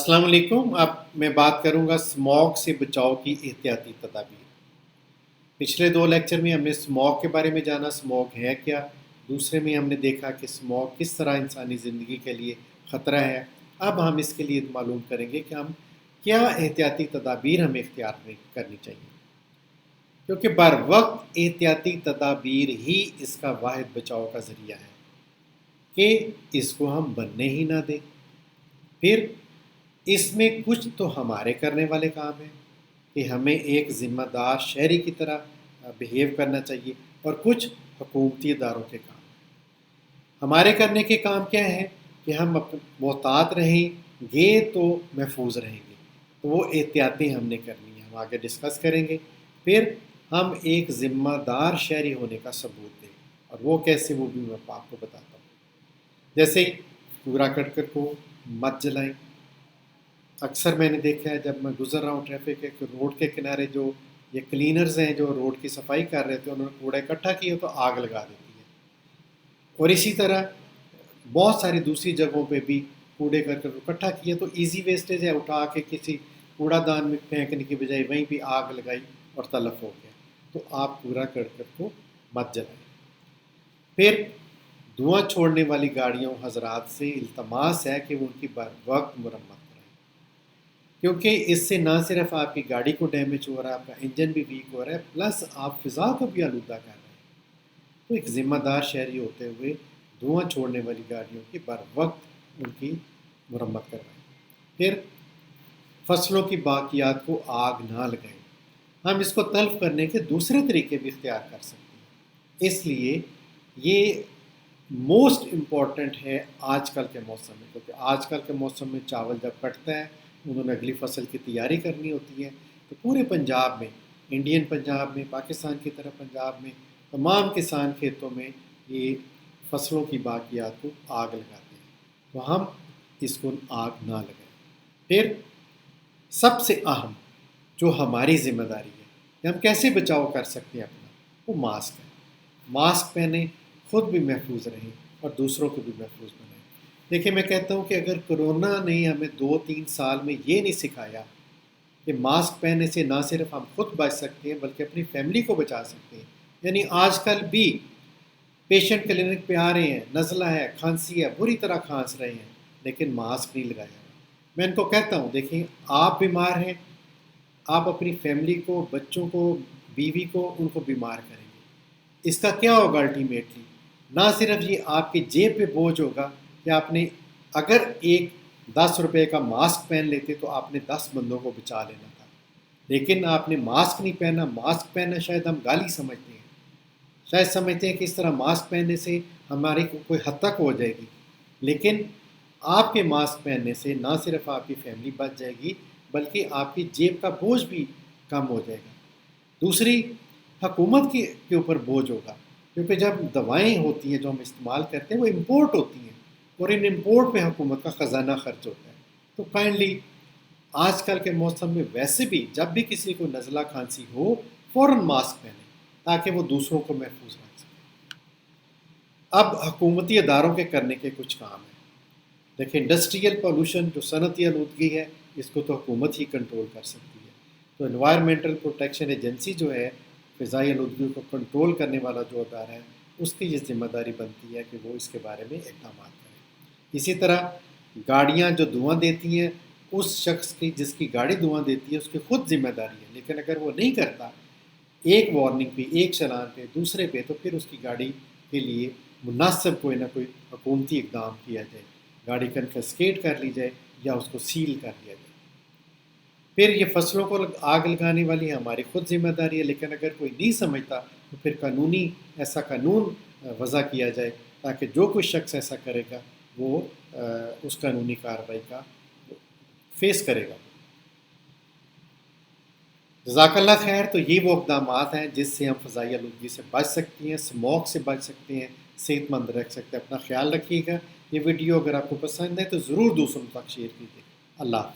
السلام علیکم۔ اب میں بات کروں گا اسموگ سے بچاؤ کی احتیاطی تدابیر۔ پچھلے 2 لیکچر میں ہم نے اسموگ کے بارے میں جانا، اسموگ ہے کیا۔ دوسرے میں ہم نے دیکھا کہ اسموگ کس طرح انسانی زندگی کے لیے خطرہ ہے۔ اب ہم اس کے لیے معلوم کریں گے کہ ہم کیا احتیاطی تدابیر ہمیں اختیار کرنی چاہیے، کیونکہ بر وقت احتیاطی تدابیر ہی اس کا واحد بچاؤ کا ذریعہ ہے کہ اس کو ہم بننے ہی نہ دیں۔ پھر اس میں کچھ تو ہمارے کرنے والے کام ہیں کہ ہمیں ایک ذمہ دار شہری کی طرح بیہیو کرنا چاہیے، اور کچھ حکومتی اداروں کے کام۔ ہمارے کرنے کے کام کیا ہے کہ ہم محتاط رہیں گے تو محفوظ رہیں گے، تو وہ احتیاطیں ہم نے کرنی ہیں، ہم آگے ڈسکس کریں گے۔ پھر ہم ایک ذمہ دار شہری ہونے کا ثبوت دیں، اور وہ کیسے، وہ بھی میں آپ کو بتاتا ہوں۔ جیسے کوڑا کرکٹ کو مت جلائیں۔ اکثر میں نے دیکھا ہے جب میں گزر رہا ہوں ٹریفک کے روڈ کے کنارے، جو یہ کلینرز ہیں جو روڈ کی صفائی کر رہے تھے، انہوں نے کوڑا اکٹھا کیا تو آگ لگا دیتی ہے۔ اور اسی طرح بہت ساری دوسری جگہوں پہ بھی کوڑے کرکٹ اکٹھا کیا تو ایزی ویسٹیج ہے، اٹھا کے کسی کوڑا دان میں پھینکنے کی بجائے وہیں پہ آگ لگائی اور تلف ہو گیا۔ تو آپ کوڑا کرکٹ کو مت جلائیں۔ پھر دھواں چھوڑنے والی گاڑیوں حضرات سے التماس ہے کہ وہ ان کی بر وقت مرمت کریں، کیونکہ اس سے نہ صرف آپ کی گاڑی کو ڈیمیج ہو رہا ہے، آپ کا انجن بھی ویک ہو رہا ہے، پلس آپ فضا کو بھی آلودہ کر رہے ہیں۔ تو ایک ذمہ دار شہری ہوتے ہوئے دھواں چھوڑنے والی گاڑیوں کی بر وقت ان کی مرمت کروائیں۔ پھر فصلوں کی باقیات کو آگ نہ لگائیں۔ ہم اس کو تلف کرنے کے دوسرے طریقے بھی اختیار کر سکتے ہیں، اس لیے یہ موسٹ امپورٹنٹ ہے آج کل کے موسم میں، کیونکہ آج کل کے موسم میں چاول جب کٹتا ہے، انہوں نے اگلی فصل کی تیاری کرنی ہوتی ہے، تو پورے پنجاب میں، انڈین پنجاب میں، پاکستان کی طرف پنجاب میں، تمام کسان کھیتوں میں یہ فصلوں کی باقیات کو آگ لگاتے ہیں، تو ہم اس کو آگ نہ لگائیں۔ پھر سب سے اہم جو ہماری ذمہ داری ہے کہ ہم کیسے بچاؤ کر سکتے ہیں اپنا، وہ ماسک ہے۔ ماسک پہنیں، خود بھی محفوظ رہیں اور دوسروں کو بھی محفوظ بنائیں۔ دیکھیں، میں کہتا ہوں کہ اگر کرونا نے ہمیں 2-3 سال میں یہ نہیں سکھایا کہ ماسک پہننے سے نہ صرف ہم خود بچ سکتے ہیں بلکہ اپنی فیملی کو بچا سکتے ہیں، یعنی آج کل بھی پیشنٹ کلینک پہ آ رہے ہیں، نزلہ ہے، کھانسی ہے، بری طرح کھانس رہے ہیں، لیکن ماسک نہیں لگایا۔ میں ان کو کہتا ہوں، دیکھیں آپ بیمار ہیں، آپ اپنی فیملی کو، بچوں کو، بیوی کو، ان کو بیمار کریں گے۔ اس کا کیا ہوگا الٹیمیٹلی؟ نہ صرف یہ آپ کی جیب پہ بوجھ ہوگا کہ آپ نے اگر ایک 10 روپے کا ماسک پہن لیتے تو آپ نے 10 بندوں کو بچا لینا تھا، لیکن آپ نے ماسک نہیں پہنا۔ ماسک پہننا شاید ہم گالی سمجھتے ہیں، شاید سمجھتے ہیں کہ اس طرح ماسک پہننے سے ہماری کوئی حد تک ہو جائے گی، لیکن آپ کے ماسک پہننے سے نہ صرف آپ کی فیملی بچ جائے گی بلکہ آپ کی جیب کا بوجھ بھی کم ہو جائے گا۔ دوسری، حکومت کے اوپر بوجھ ہوگا، کیونکہ جب دوائیں ہوتی ہیں جو ہم استعمال کرتے ہیں وہ امپورٹ ہوتی ہیں، اور ان امپورٹ پہ حکومت کا خزانہ خرچ ہوتا ہے۔ تو کائنڈلی آج کل کے موسم میں ویسے بھی جب بھی کسی کو نزلہ کھانسی ہو، فوراً ماسک پہنیں تاکہ وہ دوسروں کو محفوظ رکھ سکیں۔ اب حکومتی اداروں کے کرنے کے کچھ کام ہیں۔ دیکھیں، انڈسٹریل پولوشن جو صنعتی آلودگی ہے، اس کو تو حکومت ہی کنٹرول کر سکتی ہے، تو انوائرمنٹل پروٹیکشن ایجنسی جو ہے، فضائی آلودگی کو کنٹرول کرنے والا جو ادارہ ہے، اس کی یہ ذمہ داری بنتی ہے کہ وہ اس کے بارے میں اقدامات کریں۔ اسی طرح گاڑیاں جو دھواں دیتی ہیں، اس شخص کی جس کی گاڑی دھواں دیتی ہے اس کی خود ذمہ داری ہے، لیکن اگر وہ نہیں کرتا، ایک وارننگ پہ، ایک چلان پہ، دوسرے پہ، تو پھر اس کی گاڑی کے لیے مناسب کوئی نہ کوئی حکومتی اقدام کیا جائے، گاڑی کنفسکیٹ کر لی جائے یا اس کو سیل کر دیا جائے۔ پھر یہ فصلوں کو آگ لگانے والی ہماری خود ذمہ داری ہے، لیکن اگر کوئی نہیں سمجھتا تو پھر ایسا قانون وضع کیا جائے تاکہ جو کوئی شخص ایسا کرے گا وہ اس قانونی کارروائی کا فیس کرے گا۔ جزاک اللہ خیر۔ تو یہ وہ اقدامات ہیں جس سے ہم فضائی آلودگی سے بچ سکتے ہیں، اسموگ سے بچ سکتے ہیں، صحت مند رکھ سکتے ہیں۔ اپنا خیال رکھیے گا۔ یہ ویڈیو اگر آپ کو پسند ہے تو ضرور دوسروں تک شیئر کیجیے۔ اللہ حافظ۔